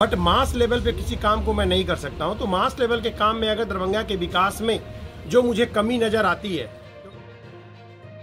But mass level पे किसी काम को मैं नहीं कर सकता हूं। तो मास लेवल के काम में अगर दरभंगा के विकास में जो मुझे कमी नजर आती है।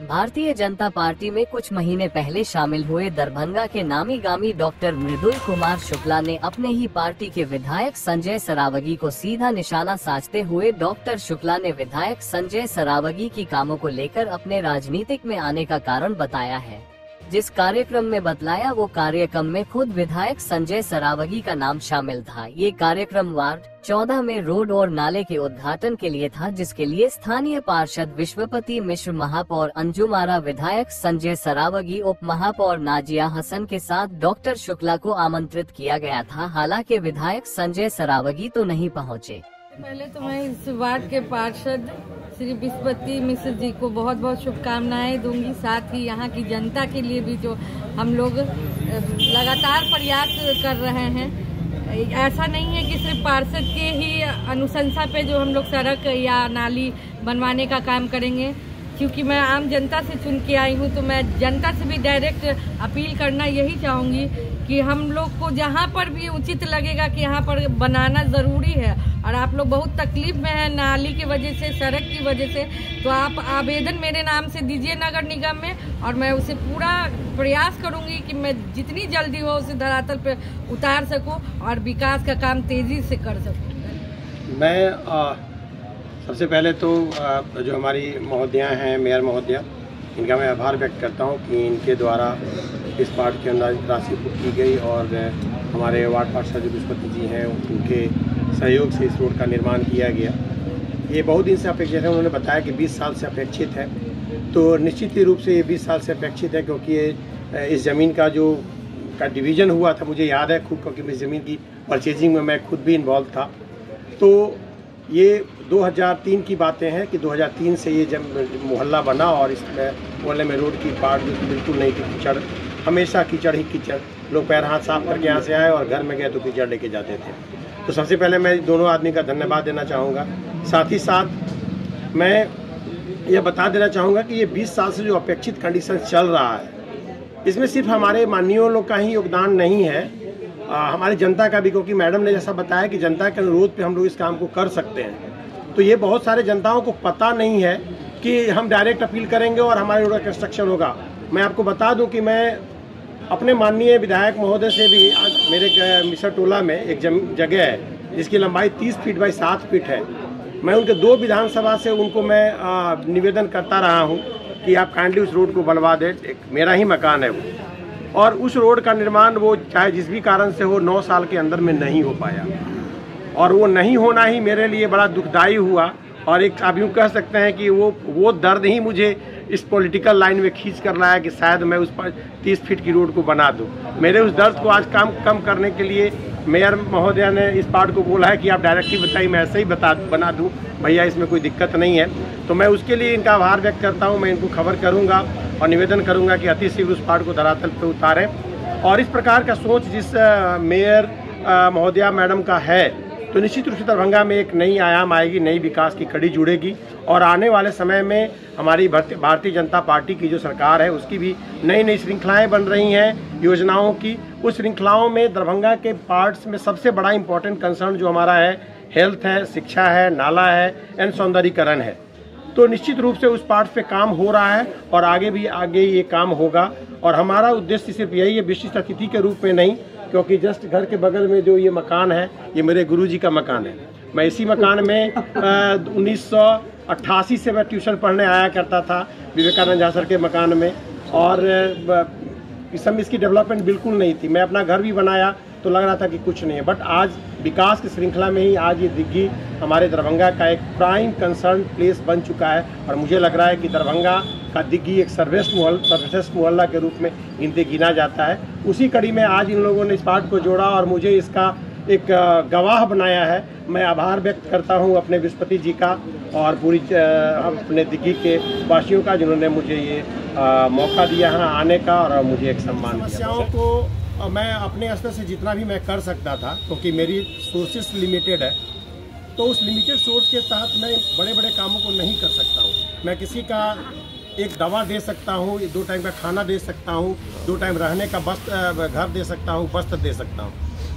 भारतीय जनता पार्टी में कुछ महीने पहले शामिल हुए दरभंगा के नामी गामी डॉक्टर मृदुल कुमार शुक्ला ने अपने ही पार्टी के विधायक संजय सरावगी को सीधा निशाना साधते हुए डॉक्टर शुक्ला ने विधायक संजय सरावगी की कामों को लेकर अपने राजनीतिक में आने का कारण बताया है। जिस कार्यक्रम में बतलाया वो कार्यक्रम में खुद विधायक संजय सरावगी का नाम शामिल था। ये कार्यक्रम वार्ड 14 में रोड और नाले के उद्घाटन के लिए था, जिसके लिए स्थानीय पार्षद विश्वपति मिश्र, महापौर अंजुम आरा, विधायक संजय सरावगी, उप महापौर नाजिया हसन के साथ डॉक्टर शुक्ला को आमंत्रित किया गया था। हालांकि विधायक संजय सरावगी तो नहीं पहुंचे। पहले तो मैं इस वार्ड के पार्षद श्री विश्वपति मिश्र जी को बहुत बहुत शुभकामनाएं दूंगी। साथ ही यहाँ की जनता के लिए भी जो हम लोग लगातार प्रयास कर रहे हैं, ऐसा नहीं है कि सिर्फ पार्षद के ही अनुशंसा पे जो हम लोग सड़क या नाली बनवाने का काम करेंगे। क्योंकि मैं आम जनता से चुन के आई हूँ, तो मैं जनता से भी डायरेक्ट अपील करना यही चाहूँगी कि हम लोग को जहाँ पर भी उचित लगेगा कि यहाँ पर बनाना ज़रूरी है, और आप लोग बहुत तकलीफ में हैं नाली की वजह से, सड़क की वजह से, तो आप आवेदन मेरे नाम से दीजिए नगर निगम में, और मैं उसे पूरा प्रयास करूँगी कि मैं जितनी जल्दी हो उसे धरातल पे उतार सकूँ और विकास का काम तेज़ी से कर सकूँ। मैं सबसे पहले तो जो हमारी महोदया हैं, मेयर महोदया, इनका मैं आभार व्यक्त करता हूं कि इनके द्वारा इस पार्ट की अनुदानित राशि बुक की गई और हमारे वार्ड पार्षद जो विश्वपति जी हैं उनके सहयोग से इस रोड का निर्माण किया गया। ये बहुत दिन से अपेक्षित है। उन्होंने बताया कि 20 साल से अपेक्षित है, तो निश्चित रूप से ये 20 साल से अपेक्षित है, क्योंकि इस ज़मीन का डिवीज़न हुआ था, मुझे याद है खूब, क्योंकि इस ज़मीन की परचेजिंग में मैं खुद भी इन्वॉल्व था। तो ये 2003 की बातें हैं कि 2003 से ये जब मोहल्ला बना और इस मोहल्ले में रोड की पार्ट बिल्कुल नहीं थी, कीचड़, हमेशा कीचड़ ही कीचड़, लोग पैर हाथ साफ करके यहाँ से आए और घर में गए तो कीचड़ लेके जाते थे। तो सबसे पहले मैं दोनों आदमी का धन्यवाद देना चाहूँगा। साथ ही साथ मैं ये बता देना चाहूँगा कि ये 20 साल से जो अपेक्षित कंडीशन चल रहा है, इसमें सिर्फ हमारे माननीयों लोग का ही योगदान नहीं है, हमारी जनता का भी, क्योंकि मैडम ने जैसा बताया कि जनता के अनुरोध पे हम लोग इस काम को कर सकते हैं। तो ये बहुत सारे जनताओं को पता नहीं है कि हम डायरेक्ट अपील करेंगे और हमारे रोड का कंस्ट्रक्शन होगा। मैं आपको बता दूं कि मैं अपने माननीय विधायक महोदय से भी, आज मेरे मिसर टोला में एक जगह है जिसकी लंबाई 30 फीट बाई 7 फीट है, मैं उनके 2 विधानसभा से उनको मैं निवेदन करता रहा हूँ कि आप काइंडली उस रोड को बनवा दें। मेरा ही मकान है वो, और उस रोड का निर्माण वो चाहे जिस भी कारण से हो 9 साल के अंदर में नहीं हो पाया, और वो नहीं होना ही मेरे लिए बड़ा दुखदाई हुआ। और एक आप यूँ कह सकते हैं कि वो दर्द ही मुझे इस पॉलिटिकल लाइन में खींच कर लाया कि शायद मैं उस पर 30 फीट की रोड को बना दूं। मेरे उस दर्द को आज कम करने के लिए मेयर महोदया ने इस पार्ट को बोला है कि आप डायरेक्टली बताइए, मैं ऐसे ही बना दूँ भैया, इसमें कोई दिक्कत नहीं है। तो मैं उसके लिए इनका आभार व्यक्त करता हूँ। मैं इनको खबर करूँगा और निवेदन करूँगा कि अति शीघ्र उस पार्ट को धरातल पर उतारें। और इस प्रकार का सोच जिस मेयर महोदया मैडम का है, तो निश्चित रूप से दरभंगा में एक नई आयाम आएगी, नई विकास की कड़ी जुड़ेगी, और आने वाले समय में हमारी भारतीय जनता पार्टी की जो सरकार है उसकी भी नई श्रृंखलाएं बन रही हैं योजनाओं की। उस श्रृंखलाओं में दरभंगा के पार्ट्स में सबसे बड़ा इंपॉर्टेंट कंसर्न जो हमारा है, हेल्थ है, शिक्षा है, नाला है एंड सौंदर्यीकरण है। तो निश्चित रूप से उस पार्ट पे काम हो रहा है और आगे ये काम होगा। और हमारा उद्देश्य सिर्फ यही है, विशिष्ट अतिथि के रूप में नहीं, क्योंकि जस्ट घर के बगल में जो ये मकान है, ये मेरे गुरुजी का मकान है। मैं इसी मकान में 1988 से मैं ट्यूशन पढ़ने आया करता था, विवेकानंद झा सर के मकान में, और इस समय इसकी डेवलपमेंट बिल्कुल नहीं थी। मैं अपना घर भी बनाया तो लग रहा था कि कुछ नहीं है, बट आज विकास की श्रृंखला में ही आज ये दिग्गी हमारे दरभंगा का एक प्राइम कंसर्न प्लेस बन चुका है। और मुझे लग रहा है कि दरभंगा का दिग्गी एक सर्वश्रेष्ठ मोहल्ला के रूप में गिना जाता है। उसी कड़ी में आज इन लोगों ने इस पार्ट को जोड़ा और मुझे इसका एक गवाह बनाया है। मैं आभार व्यक्त करता हूं अपने विश्वपति जी का और पूरी अपने दिग्गी के वासियों का, जिन्होंने मुझे ये मौका दिया है आने का और मुझे एक सम्मान दिया। समस्याओं को मैं अपने स्तर से जितना भी मैं कर सकता था, क्योंकि मेरी सोर्सेस लिमिटेड है, तो उस लिमिटेड सोर्स के तहत मैं बड़े कामों को नहीं कर सकता हूँ। मैं किसी का एक दवा दे सकता हूँ, 2 टाइम का खाना दे सकता हूँ, 2 टाइम रहने का घर दे सकता हूँ, वस्त्र दे सकता हूँ,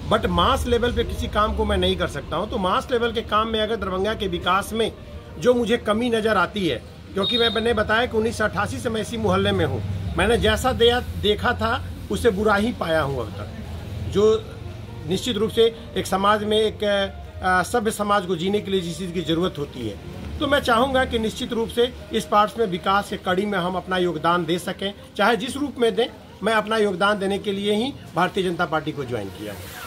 बट मास लेवल पे किसी काम को मैं नहीं कर सकता हूँ। तो मास लेवल के काम में अगर दरभंगा के विकास में जो मुझे कमी नज़र आती है, क्योंकि मैंने बताया कि 1988 से मैं इसी मोहल्ले में हूँ, मैंने जैसा देखा था उससे बुरा ही पाया हूँ अब तक। जो निश्चित रूप से एक समाज में एक सभ्य समाज को जीने के लिए जिस चीज़ की ज़रूरत होती है, तो मैं चाहूँगा कि निश्चित रूप से इस पार्ट्स में विकास के कड़ी में हम अपना योगदान दे सकें, चाहे जिस रूप में दें। मैं अपना योगदान देने के लिए ही भारतीय जनता पार्टी को ज्वाइन किया है।